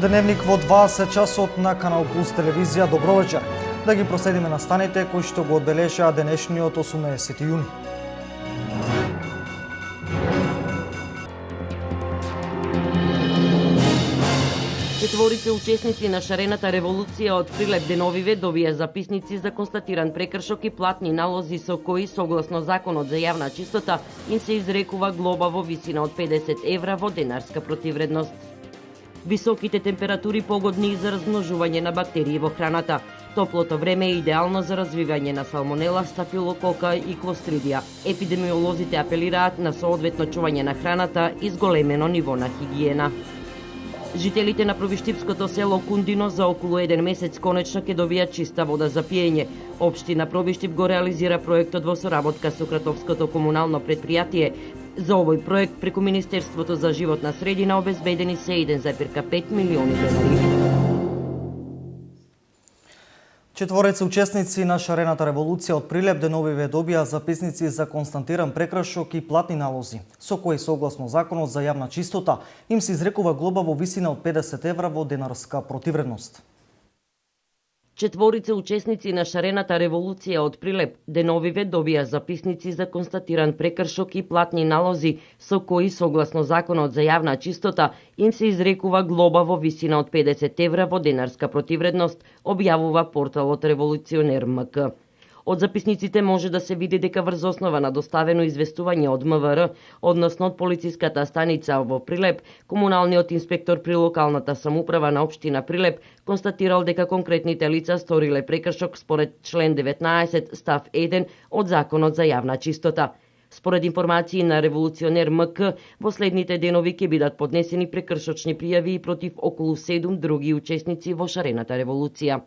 Дневник во 20 часот на Канал Плюс телевизија. Добро вечер. Да ги проследиме настаните кои што го одбележаа денешниот 18 јуни. Четворица учесници на шарената револуција од Прилеп деновиве добија записници за констатиран прекршок и платни налози со кои, согласно Законот за јавна чистота, им се изрекува глоба во висина од 50 евра во денарска противредност. Високите температури погодни за размножување на бактерии во храната. Топлото време е идеално за развивање на салмонела, стафилокока и клостридија. Епидемиолозите апелираат на соодветно чување на храната и зголемено ниво на хигиена. Жителите на Пробиштипското село Кундино за околу 1 месец конечно ќе добијат чиста вода за пиење. Општина Пробиштип го реализира проектот во соработка со Кратовското комунално предпријатие. За овој проект преку Министерството за животна средина обезбедени се 1,5 милиони денари. Четворица учесници на шарената револуција од Прилеп деновиве добија записници за констатиран прекршок и платни налози, со кои согласно Законот за јавна чистота им се изрекува глоба во висина од 50 евра во денарска противредност. Четворица учесници на шарената револуција од Прилеп деновиве добија записници за констатиран прекршок и платни налози, со кои, согласно Законот за јавна чистота, им се изрекува глоба во висина од 50 евра во денарска противредност, објавува порталот Револуционер МК. Од записниците може да се види дека врз основа на доставено известување од МВР, односно од полициската станица во Прилеп, комуналниот инспектор при локалната самоуправа на општина Прилеп констатирал дека конкретните лица сториле прекршок според член 19 став 1 од Законот за јавна чистота. Според информации на Револуционер МК, во следните денови ќе бидат поднесени прекршочни пријави и против околу 7 други учесници во шарената револуција.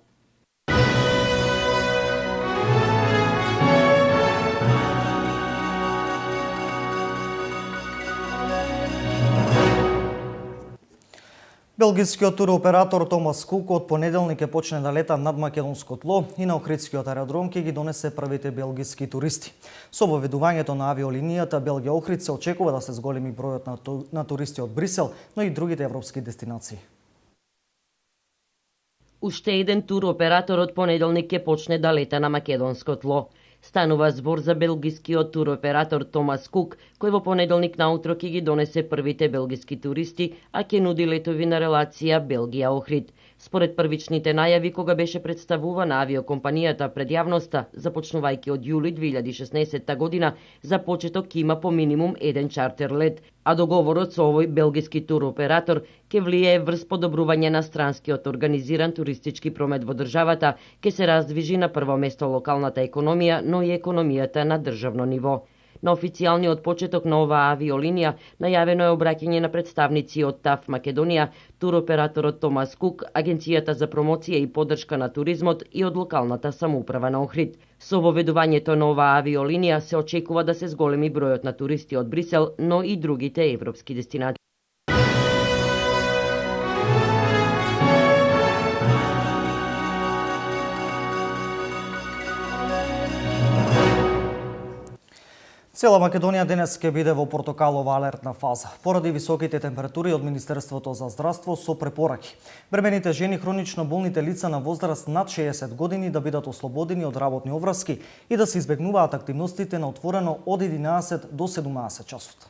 Белгискиот туроператор Томас Кук од понеделник ќе почне да лета над македонско тло и на Охридскиот аеродром ќе ги донесе првите белгиски туристи. Со обаведувањето на авиолинијата Белгија Охрид се очекува да се зголеми бројот на туристи од Брисел, но и другите европски дестинации. Уште еден туроператор од понеделник ќе почне да лета на македонско тло. Станува збор за белгискиот туроператор Томас Кук, кој во понеделник наутро ќе ги донесе првите белгиски туристи, а ќе нуди летови на релација Белгија-Охрид. Според првичните најави кога беше представувана авиокомпанијата пред јавноста, започнувајќи од јули 2016 година, за почеток ќе има по минимум еден чартер лет, а договорот со овој белгиски туроператор ќе влијае врз подобрување на странскиот организиран туристички промет во државата, ќе се раздвижи на прво место локалната економија, но и економијата на државно ниво. На официјалниот почеток на оваа авиолинија најавено е обраќање на представници од ТАФ Македонија, туроператорот Томас Кук, Агенцијата за промоција и поддршка на туризмот и од локалната самоуправа на Охрид. Со воведувањето на оваа авиолинија се очекува да се зголеми бројот на туристи од Брисел, но и другите европски дестинации. Цела Македонија денес ќе биде во портокалова алертна фаза, поради високите температури од Министерството за здравство со препораки. Бремените жени, хронично болните лица на возраст над 60 години да бидат ослободени од работни обврски и да се избегнуваат активностите на отворено од 11 до 17 часот.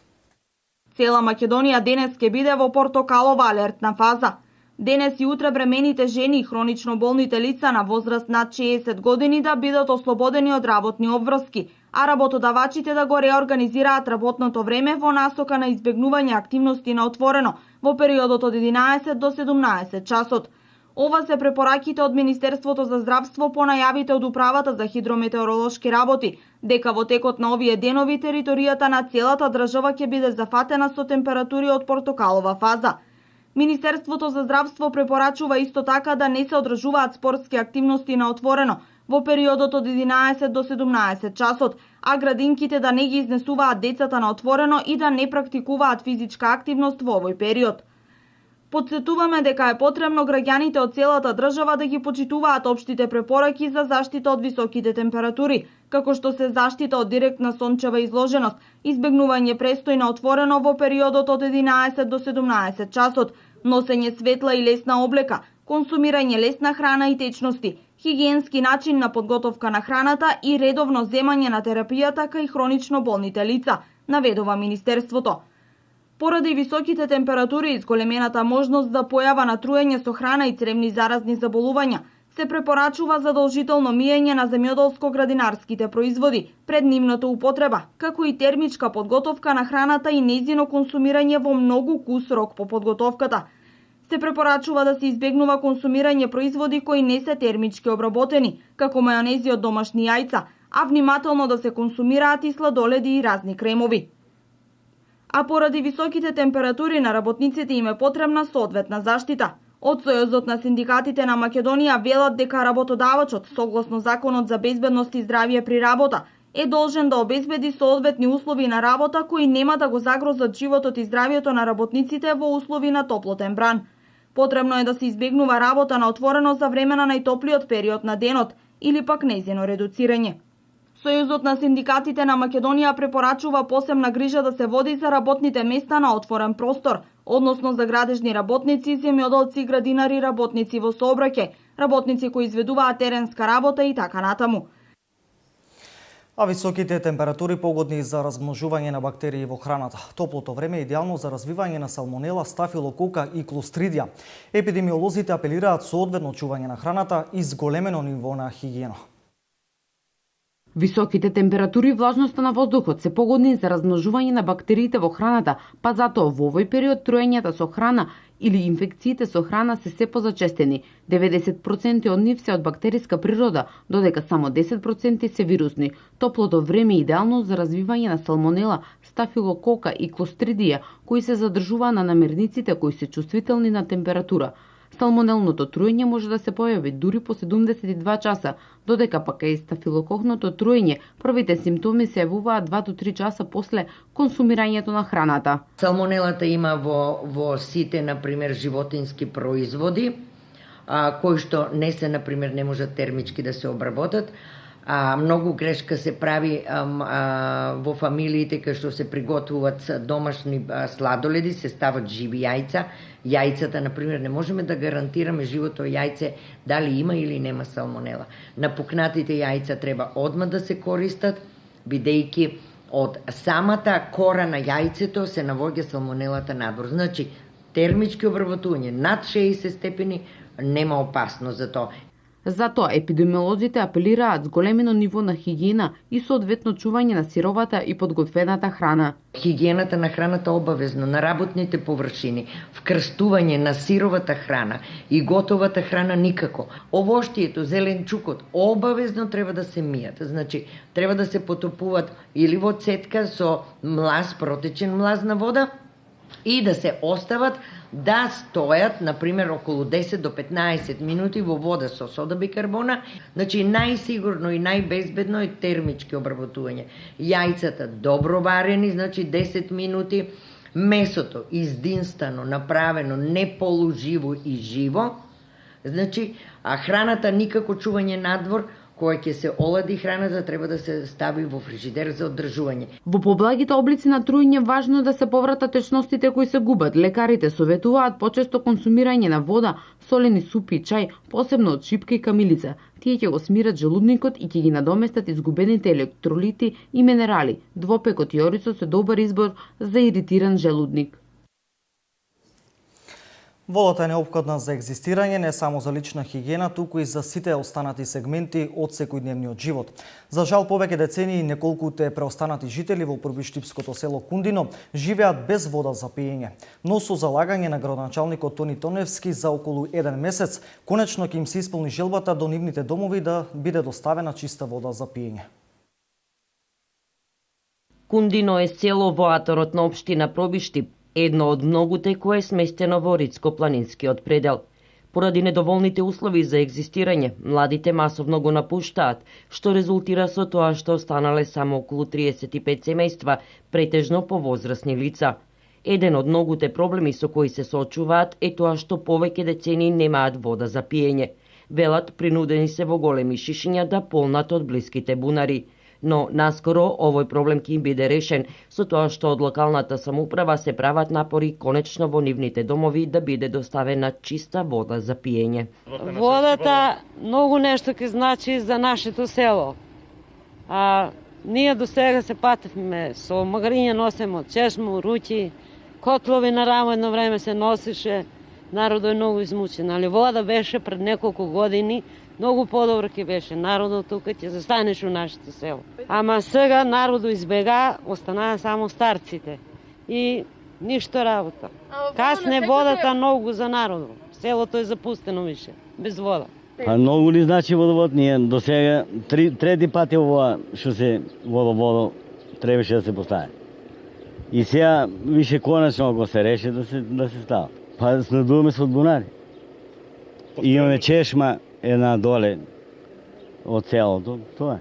Цела Македонија денес ќе биде во портокалова алертна фаза. Денес и утре бремените жени и хронично болните лица на возраст над 60 години да бидат ослободени од работни обврски, а работодавачите да го реорганизираат работното време во насока на избегнување активности на отворено во периодот од 11 до 17 часот. Ова се препораките од Министерството за здравство по најавите од Управата за хидрометеоролошки работи, дека во текот на овие денови територијата на целата држава ќе биде зафатена со температури од портокалова фаза. Министерството за здравство препорачува исто така да не се одржуваат спортски активности на отворено во периодот од 11 до 17 часот, а градинките да не ги изнесуваат децата на отворено и да не практикуваат физичка активност во овој период. Потсетуваме дека е потребно граѓаните од целата држава да ги почитуваат општите препораки за заштита од високите температури, како што се заштита од директна сончева изложеност, избегнување престој на отворено во периодот од 11 до 17 часот, носење светла и лесна облека, консумирање лесна храна и течности, хигиенски начин на подготовка на храната и редовно земање на терапијата кај хронично болните лица, наведува Министерството. Поради високите температури и зголемената можност за појава на труење со храна и цревни заразни заболувања, се препорачува задолжително миење на земјоделско-градинарските производи пред нивната употреба, како и термичка подготовка на храната и нејзино консумирање во многу кус рок по подготовката. Се препорачува да се избегнува консумирање производи кои не се термички обработени, како мајонези од домашни јајца, а внимателно да се консумираат и сладоледи и разни кремови. А поради високите температури на работниците им е потребна соодветна заштита. Од Сојузот на синдикатите на Македонија велат дека работодавачот, согласно Законот за безбедност и здравје при работа, е должен да обезбеди соодветни услови на работа кои нема да го загрозат животот и здравјето на работниците во услови на топлотен бран. Потребно е да се избегнува работа на отворено за време на најтоплиот период на денот или пак нејзино редуцирање. Сојузот на синдикатите на Македонија препорачува посебна грижа да се води за работните места на отворен простор, односно за градежни работници, земјоделци, градинари, работници во сообраќај, работници кои изведуваат теренска работа и така натаму. А високите температури погодни за размножување на бактерии во храната. Топлото време е идеално за развивање на салмонела, стафилокока и клостридија. Епидемиолозите апелираат соодветно чување на храната и зголемено ниво на хигиена. Високите температури и влажноста на воздухот се погодни за размножување на бактериите во храната, па затоа во овој период труењата со храна или инфекциите со храна се позачестени. 90% од нив се од бактериска природа, додека само 10% се вирусни. Топлото време е идеално за развивање на салмонела, стафилокока и клостридија, кои се задржуваат на намирниците кои се чувствителни на температура. Салмонелното труење може да се појави дури по 72 часа, додека пак и стафилококното труење првите симптоми се јавуваат 2 до 3 часа после консумирањето на храната. Салмонелата има во сите, например, животински производи, кои што не можат термички да се обработат. Многу грешка се прави во фамилиите кај што се приготвуваат домашни сладоледи, се стават живи јајца. Јајцата, например, не можеме да гарантираме живото јајце дали има или нема салмонела. Напукнатите јајца треба одма да се користат, бидејќи од самата кора на јајцето се навоѓа салмонелата надвор. Значи, термички обработување над 60 степени нема опасност за тоа. Затоа епидемиолозите апелираат зголемено ниво на хигиена и соодветно чување на сировата и подготвената храна. Хигиената на храната обавезно на работните површини, вкрстување на сировата храна и готовата храна никако. Овоштието, зеленчукот обавезно треба да се мијат. Значи, треба да се потопуваат или во цетка со млаз, протечен млаз на вода и да се остават да стојат, например, околу 10 до 15 минути во вода со сода бикарбона. Значи, најсигурно и најбезбедно е термички обработување. Јајцата добро варени, значи 10 минути. Месото издинстано, направено, не полуживо и живо. Значи, а храната никако чување надвор, која ќе се олади храната, треба да се стави во фрижидер за одржување. Во поблагите облици на труење важно е да се повратат течностите кои се губат. Лекарите советуваат почесто консумирање на вода, солени супи и чај, посебно од шипка и камилица. Тие ќе го смират желудникот и ќе ги надоместат изгубените електролити и минерали. Двопекот и орисот се добар избор за иритиран желудник. Водата е неопходна за екзистирање не само за лична хигиена, туку и за сите останати сегменти од секојдневниот живот. За жал, повеќе децении неколкуте преостанати жители во првиштипското село Кундино живеат без вода за пиење. Но со залагање на градоначалникот Тони Тоневски за околу 1 месец, конечно ќе им се исполни желбата до нивните домови да биде доставена чиста вода за пиење. Кундино е село во аторот на општина Пробиштип, едно од многуте кое е сместено во Рицко-планинскиот предел. Поради недоволните услови за екзистирање, младите масовно го напуштаат, што резултира со тоа што останале само околу 35 семејства, претежно повозрасни лица. Еден од многуте проблеми со кои се соочуваат е тоа што повеќе децении немаат вода за пиење. Велат, принудени се во големи шишиња да полнат од блиските бунари. но наскоро овој проблем ќе им биде решен, со тоа што од локалната самоуправа се прават напори конечно во нивните домови да биде доставена чиста вода за пиење. Водата многу нешто ќе значи за нашето село. Ние до сега се патевме со магариња, носеме од чешмо, руќи, котлови на рамо едно време се носише, народот е многу измучен, али вода беше пред неколку години, многу подобро ќе беше народот тука, ќе застанеш у нашето село. Ама сега народот избега, останаа само старците и ништо работа. Касне водата многу за народот, селото е запустено више, без вода. Многу ли значи водовод? Ние до сега трети пат е ова што се водоводо требаше да се постави. И сега више конечно ако се реши да се става. Снабдуваме се од бунари. Имаме чешма една доле од селото, тоа е.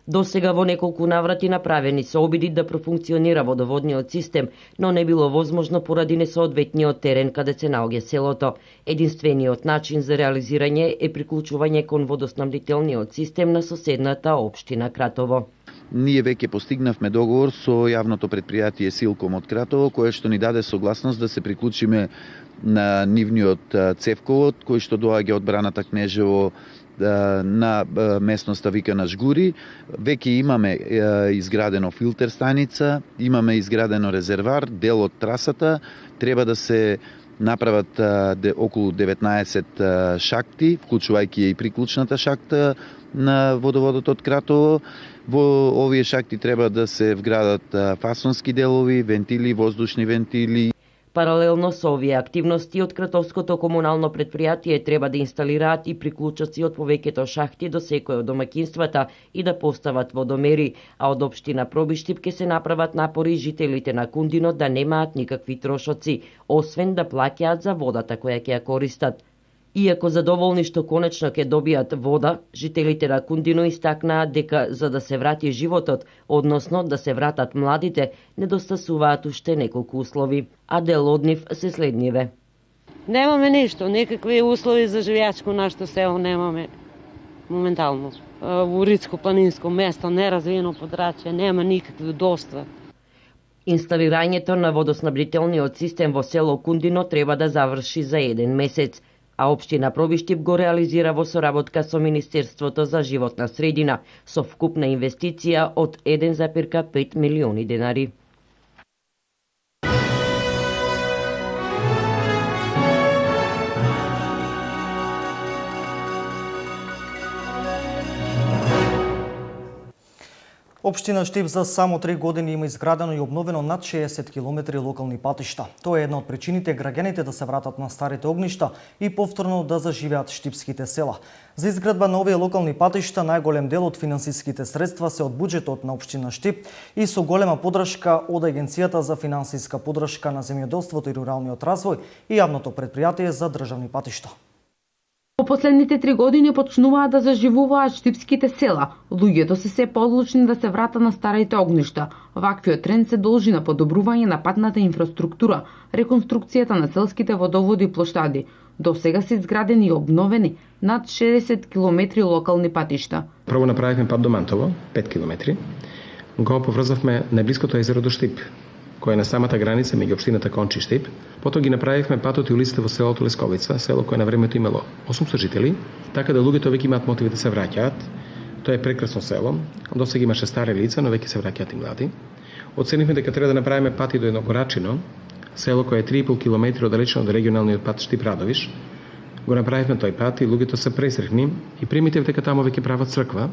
До сега во неколку наврати направени се обиди да профункционира водоводниот систем, но не било возможно поради несоодветниот терен каде се наоѓа селото. Единствениот начин за реализирање е приклучување кон водоснабдителниот систем на соседната општина Кратово. Ние веќе постигнавме договор со јавното предпријатие Силком од Кратово, кое што ни даде согласност да се приклучиме на нивниот цевковод, кој што доаѓа од Браната Кнежево на местноста викана Жгури. Веќе имаме изградено филтер станица, имаме изградено резервар, дел од трасата, треба да се направат околу 19 шахти, вклучувајќи и приклучната шахта на водоводот од Кратово. Во овие шахти треба да се вградат фасонски делови, вентили, воздушни вентили. Паралелно со овие активности од Кратовското комунално предпријатие треба да инсталираат и приклучоци од повеќето шахти до секој од домаќинствата и да постават водомери, а од општина Пробиштип ќе се направат напори жителите на Кундино да немаат никакви трошоци, освен да плаќаат за водата која ќе ја користат. Иако задоволни што конечно ќе добијат вода, жителите на Кундино истакнаат дека за да се врати животот, односно да се вратат младите, недостасуваат уште неколку услови, а дел од нив се следниве. Немаме ништо, никакви услови за живеачко нашето село немаме моментално. Во Рицко-планинско место, неразвиено подрачје, нема никакви удобства. Инсталирањето на водоснабдителниот систем во село Кундино треба да заврши за 1 месец, а општина Пробиштип го реализира во соработка со Министерството за животна средина со вкупна инвестиција од 1,5 милиони денари. Општина Штип за само 3 години има изградено и обновено над 60 километри локални патишта. Тоа е една од причините граѓаните да се вратат на старите огништа и повторно да заживеат штипските села. За изградба на овие локални патишта најголем дел од финансиските средства се од буџетот на општина Штип и со голема подршка од Агенцијата за финансиска подршка на земјоделството и руралниот развој и јавното предпријатие за државни патишта. По последните 3 години почнуваат да заживуваат штипските села. Луѓето се подлучни да се вратат на старите огништа. Ваквиот тренд се должи на подобрување на патната инфраструктура, реконструкцијата на селските водоводи и плоштади. До сега се изградени и обновени над 60 километри локални патишта. Прво направивме пат до Мантово, 5 километри. Го поврзавме најблиското езеро до Штип, кој е на самата граница меѓу општината Кончи и Штип. Потоа ги направивме патот и улиците во селото Лесковица, село кое на времето имало 800 жители, така да луѓето веќе имаат мотиви да се враќаат. Тоа е прекрасно село. До сега имаше стари лица, но веќе се враќаат и млади. Оценивме дека треба да направиме пат и до Едногорачино, село кое е 3,5 км оддалечено од регионалниот пат Штип-Радовиш. Го направивме тој пат и луѓето се пресрехни и примите дека таму веќе прават црква.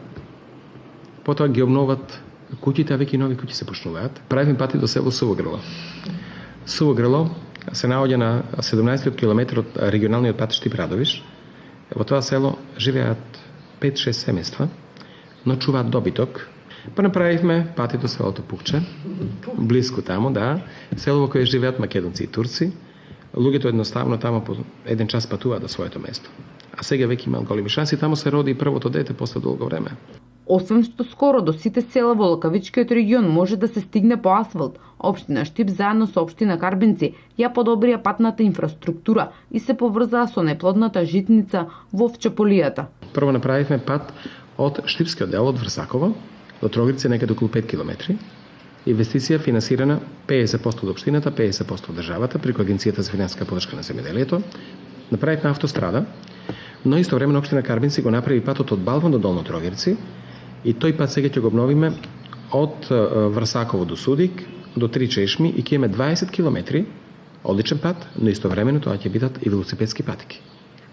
Потоа ги обноват куќите, веќе нови куќи се почнуваат. Правиме пати до село Сувогрело. Сувогрело се наоѓа на 17 километри од регионалниот пат Штип-Радовиш. Во тоа село живеат 5-6 семејства, но чуваат добиток. Па направивме пати до селото Пукче, близко таму, да, село во кое живеат македонци и турци. Луѓето едноставно таму по 1 час патуваат до своето место. А сега веќе имаат големи шанси, таму се роди и првото дете после долго време. Освен што скоро до сите села во Лакавичкиот регион може да се стигне по асфалт, општина Штип заедно со општина Карбенци ја подобрија патната инфраструктура и се поврзаа со неплодната житница во Вчеполијата. Прво направивме пат од Штипскиот дел од Врсаково до Трогирци некаде околу 5 километри. Инвестиција финансирана 50% од општината, 50% од државата преку Агенцијата за финансиска поддршка на земјоделието. Направивме автострада, но истовремено општина Карбинци го направи патот од Балван до Долно Трогирци и тој пат сега ќе го обновиме од Врсаково до Судик до Три чешми и ќе имаме 20 километри одличен пат, но истовремено тоа ќе бидат и велосипедски патики.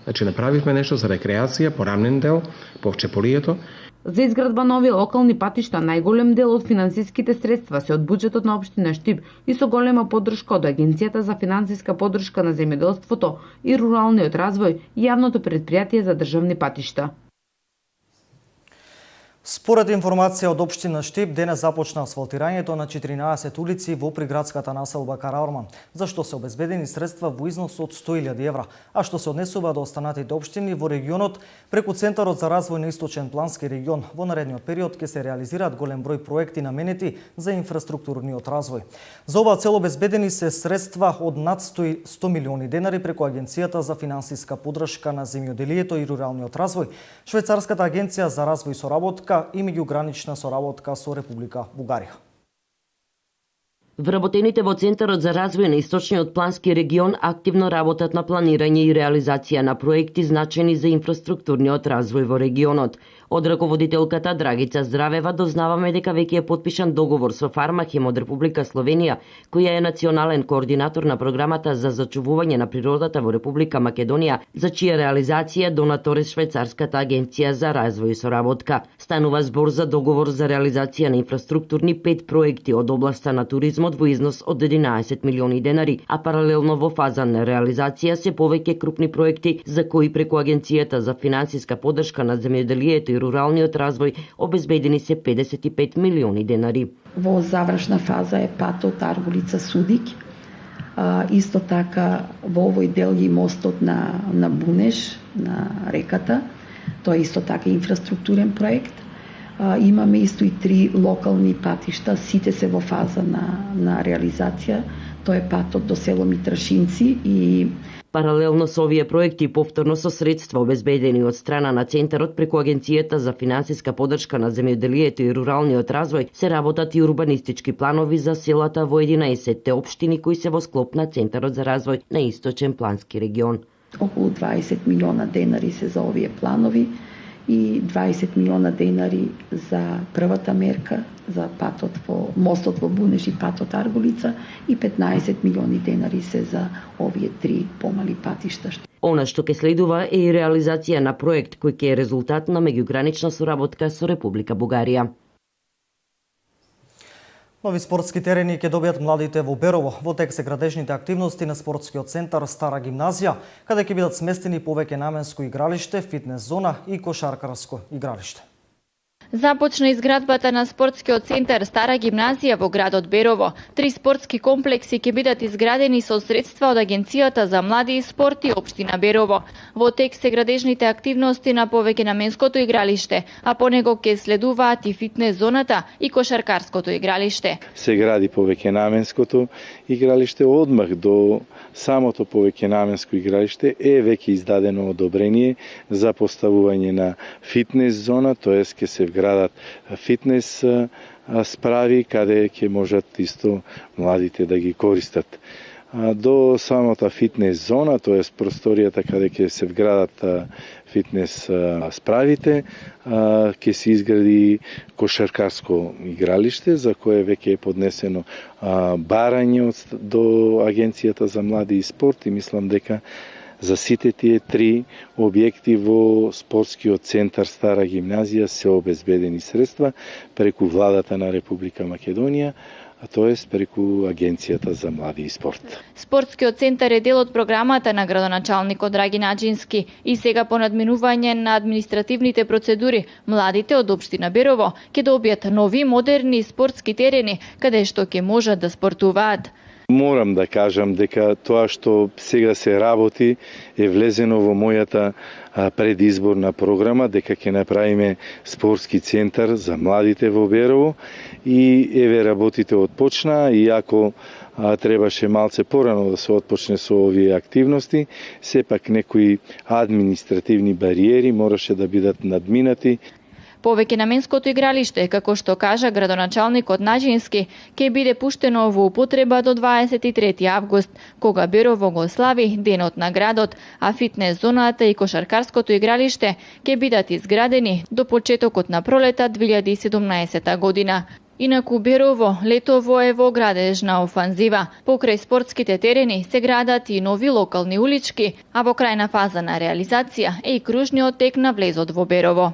Значи направивме нешто за рекреација, порамнен дел, по Вчеполието. За изградба нови локални патишта најголем дел од финансиските средства се од буџетот на општина Штип и со голема поддршка од Агенцијата за финансиска поддршка на земјоделството и руралниот развој и јавното претпријатие за државни патишта. Според информација од општина Штип, денес започна асфалтирањето на 14 улици во приградската населба Караорман, за што се обезбедени средства во износ од 100.000 евра, а што се однесува до останатите општини во регионот преку Центарот за развој на Источен плански регион. Во наредниот период ќе се реализираат голем број проекти наменети за инфраструктурниот развој. За оваа цел обезбедени се средства од над 100 милиони денари преку Агенцијата за финансиска поддршка на земјоделието и руралниот развој, Швајцарската агенција за развој и соработка и меѓугранична соработка со Република Бугарија. Вработените во Центарот за развој на Источниот плански регион активно работат на планирање и реализација на проекти значени за инфраструктурниот развој во регионот. Од раководителката Драгица Здравева дознаваме дека веќе е подпишан договор со Фармахем од Република Словенија, која е национален координатор на програмата за зачувување на природата во Република Македонија, за чија реализација донатор е Швајцарската агенција за развој и соработка. Станува збор за договор за реализација на инфраструктурни 5 проекти од областа на туризмот во износ од 11 милиони денари, а паралелно во фаза на реализација се повеќе крупни проекти за кои преку Агенцијата за финансиска поддршка на земјоделието и руралниот развој обезбедени се 55 милиони денари. Во завршна фаза е патот Аргулица Судик. Исто така во овој дел и мостот на Бунеш, на реката. Тоа е исто така инфраструктурен проект. Имаме исто и 3 локални патишта, сите се во фаза на реализација. Тоа е патот до село Митрашинци и паралелно со овие проекти, повторно со средства обезбедени од страна на Центарот преку Агенцијата за финансиска поддршка на земјоделието и руралниот развој, се работат и урбанистички планови за селата во 11 општини кои се во склоп на Центарот за развој на Источен плански регион. Околу 20 милиона денари се за овие планови и 20 милиона денари за првата мерка, за патот во мостот во Бунеш и патот Аргулица и 15 милиони денари се за овие 3 помали патишта. Она што ќе следува е и реализација на проект кој ќе е резултат на меѓугранична соработка со Република Бугарија. Нови спортски терени ќе добијат младите во Берово. Во тек се градежните активности на спортскиот центар Стара гимназија, каде ќе бидат сместени повеќе наменско игралиште, фитнес зона и кошаркарско игралиште. Започна изградбата на спортскиот центар Стара гимназија во градот Берово. 3 спортски комплекси ќе бидат изградени со средства од Агенцијата за млади и спорт и општина Берово. Во тек се градежните активности на повеќе наменското игралиште, а по него ќе следуваат и фитнес зоната и кошаркарското игралиште. Се гради повеќе наменското игралиште, одмах до самото повеќе наменско игралиште е веќе издадено одобрение за поставување на фитнес зона, тоест ќе се вградат фитнес справи каде ќе можат исто младите да ги користат. До самата фитнес зона, тоест просторијата каде ќе се вградат фитнес справите, ќе се изгради кошаркарско игралиште за кое веќе е поднесено барање до Агенцијата за млади и спорт и мислам дека за сите тие 3 објекти во спортскиот центар Стара гимназија се обезбедени средства преку владата на Република Македонија, тоест преку Агенцијата за млади и спорт. Спортскиот центар е дел од програмата на градоначалникот Драги Наџински и сега по надминување на административните процедури, младите од општина Берово ќе добијат нови модерни спортски терени каде што ќе можат да спортуваат. Морам да кажам дека тоа што сега се работи е влезено во мојата предизборна програма, дека ќе направиме спортски центар за младите во Берово и еве работите отпочнаа, иако требаше малце порано да се отпочне со овие активности, сепак некои административни бариери мораше да бидат надминати. Повеќе наменското игралиште, како што кажа градоначалникот Наџински, ќе биде пуштено во употреба до 23 август, кога Берово го слави денот на градот, а фитнес зоната и кошаркарското игралиште ќе бидат изградени до почетокот на пролета 2017 година. Инаку Берово летово е во градежна офанзива. Покрај спортските терени се градат и нови локални улички, а во крајна фаза на реализација е и кружниот тек на влезот во Берово.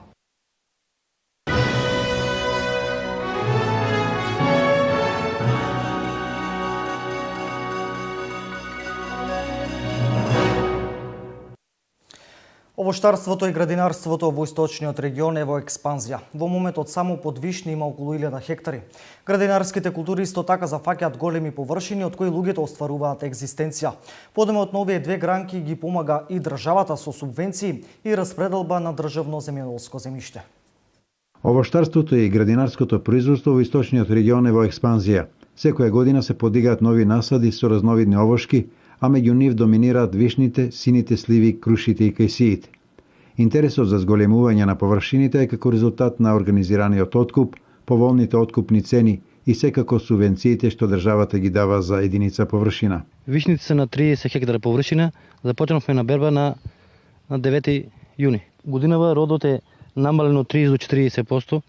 Овоштарството и градинарството во источниот регион е во експанзија. Во моментот само под Вишни има околу 1000 хектари. Градинарските култури исто така зафаќаат големи површини од кои луѓето остваруваат екзистенција. Подемот на овие две гранки ги помага и државата со субвенции и распределба на државно земјоделско земјиште. Овоштарството и градинарското производство во источниот регион е во експанзија. Секоја година се подигаат нови насади со разновидни овошки, а меѓу нив доминираат вишните, сините сливи, крушите и кајсиите. Интересот за зголемување на површините е како резултат на организираниот откуп, поволните откупни цени и секако субвенциите што државата ги дава за единица површина. Вишните се на 30 хектара површина, започнавме на берба на 9 јуни. Годинава родот е намалено 30 до 40%,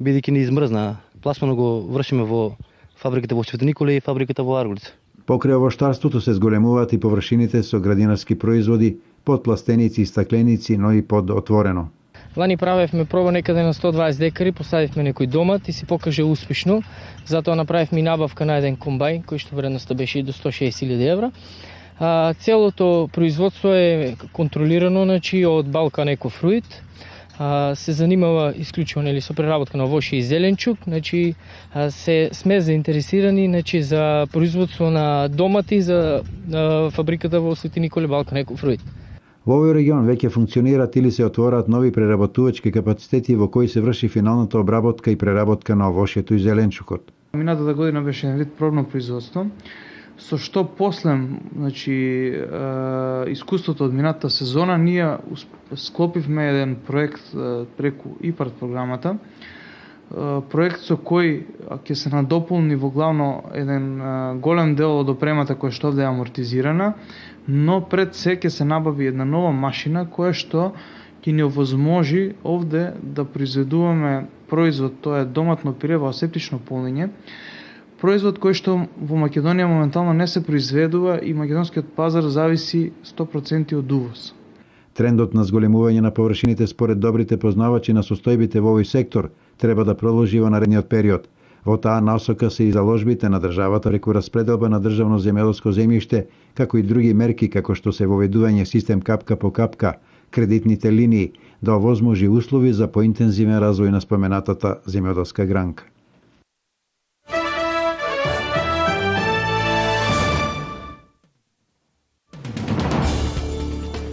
бидејќи ни измрзна. Пласмано го вршиме во фабриката во Свети Николе и фабриката во Арголица. Покрај овоштарството се зголемуваат и површините со градинарски производи, под пластеници и стакленици, но и под отворено. Лани правевме проба некаде на 120 декари, посадивме некој домат и се покаже успешно. Затоа направивме набавка на еден комбајн, кој што вредноста беше и до 160.000 евра. Целото производство е контролирано, од Балкан Еко Фруит. Се занимава исклучувано со преработка на овошје и зеленчук, сме заинтересирани за производство на домати за фабриката во Свети Николе Балкан Еко Фруит. Во овој регион веќе функционираат или се отвораат нови преработувачки капацитети во кои се врши финалната обработка и преработка на овошјето и зеленчукот. Минатата година беше еден вид пробно производство, со што после искуството од минатата сезона ние склопивме еден проект преку ИПАРД програмата, проект со кој ќе се надополни во главно еден голем дел од опремата која што овде е амортизирана, но пред се ќе се набави една нова машина која што ќе ни овозможи овде да произведуваме производ, тоа е доматно пире во асептично полнење, производ кој што во Македонија моментално не се произведува и македонскиот пазар зависи 100% од увоз. Трендот на зголемување на површините според добрите познавачи на состојбите во овој сектор треба да продолжи во наредниот период. Во таа насока се и заложбите на државата преку распределба на државно земјоделско земјиште, како и други мерки како што се воведување систем капка по капка, кредитните линии, да овозможи услови за поинтензивен развој на споменатата земјоделска гранка.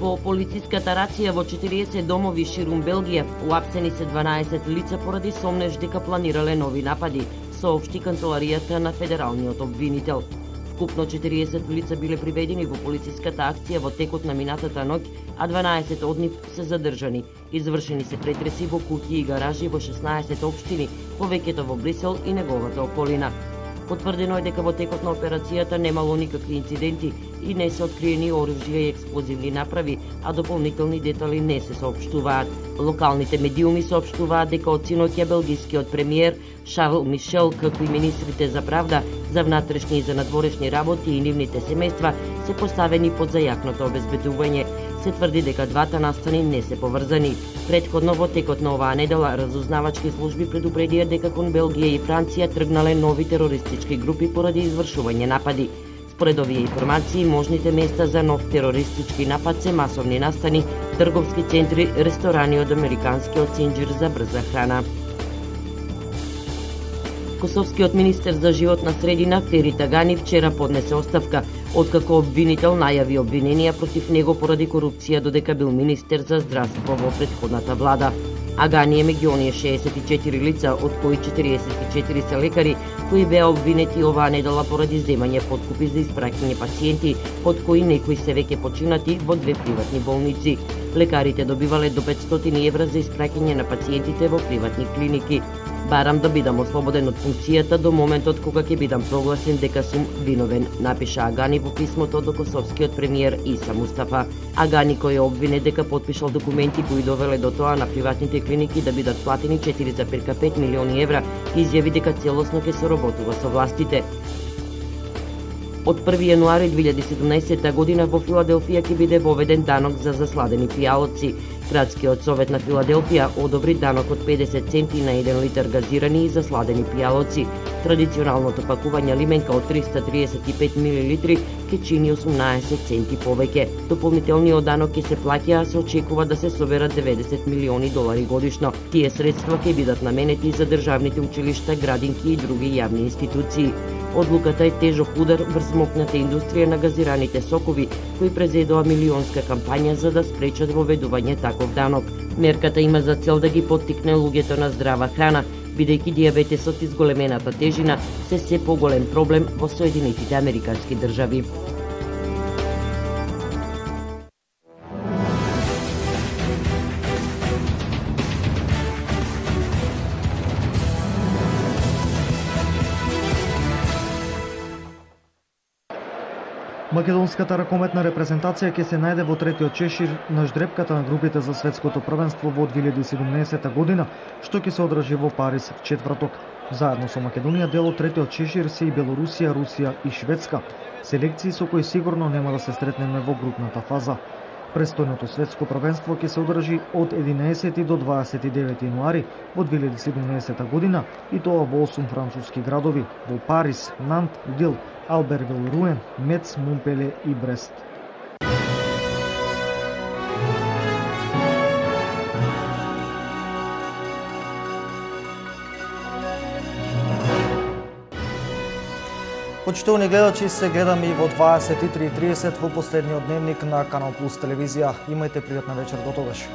По полициската рација во 40 домови ширум Белгија, уапсени се 12 лица поради сомнеж дека планирале нови напади, соопшти канцеларијата на федералниот обвинител. Вкупно 40 лица биле приведени во полициската акција во текот на минатата ноќ, а 12 од нив се задржани. Извршени се претреси во куќи и гаражи во 16 општини, повеќето во Брисел и неговата околина. Потврдено е дека во текот на операцијата немало никакви инциденти и не се откриени оружја и експлозивни направи, а дополнителни детали не се соопштуваат. Локалните медиуми соопштуваат дека од синоќа белгискиот премиер Шарл Мишел, како и министрите за правда, за внатрешни и за надворешни работи и нивните семејства се поставени под зајакното обезбедување. Се тврди дека двата настани не се поврзани. Претходно во текот на оваа недела разузнавачки служби предупредија дека кон Белгија и Франција тргнале нови терористички групи поради извршување напади. Според овие информации, можните места за нов терористички напад се масовни настани, трговски центри, ресторани од американскиот синџир за брза храна. Косовскиот министер за животна средина Фери Тагани вчера поднесе оставка, откако обвинител најави обвиненија против него поради корупција додека бил министер за здравство во претходната влада. Агани е меѓу оние 64 лица, од кои 44 се лекари, кои беа обвинети оваа недела поради земање подкупи за испраќање пациенти, од кои некои се веќе починати во две приватни болници. Лекарите добивале до 500 евра за испраќање на пациентите во приватни клиники. Барам да бидам ослободен од функцијата до моментот кога ќе бидам прогласен дека сум виновен, напиша Агани во писмото до косовскиот премиер Иса Мустафа. Агани, кој е обвинет дека потпишал документи кои довеле до тоа на приватните клиники да бидат платени 4,5 милиони евра, изјави дека целосно ќе соработува со властите. Од 1 јануари 2017 година во Филаделфија ќе биде воведен данок за засладени пијалоци. Градскиот совет на Филаделфија одобри данок од 50 центи на 1 литар газирани и засладени пијалоци. Традиционалното пакување лименка од 335 милилитри ќе чини 18 центи повеќе. Дополнителниот данок ќе се плаќа, а се очекува да се соберат 90 милиони долари годишно. Тие средства ќе бидат наменети за државните училишта, градинки и други јавни институции. Одлуката е тежок удар врз мокната индустрија на газираните сокови, кои презедоа милионска кампања за да спречат воведување таков данок. Мерката има за цел да ги поттикне луѓето на здрава храна, бидејќи дијабетесот и зголемената тежина се поголем проблем во Соединетите Американски држави. Македонската ракометна репрезентација ќе се најде во третиот чешир на ждрепката на групите за светското првенство во 2017 година, што ќе се одржи во Париз в четврток. Заедно со Македонија дел од третиот чешир се и Белорусија, Русија и Шведска, селекции со кои сигурно нема да се сретнеме во групната фаза. Престојното светско првенство ќе се одржи од 11 до 29 јануари во 2017 година и тоа во 8 француски градови во Париз, Нант, Лил, Албервил, Руен, Мец, Монпеле и Брест. Почитувани гледачи, се гледаме и во 23:30 во последниот дневник на Канал Плюс телевизија. Имајте пријатна вечер до тогаш.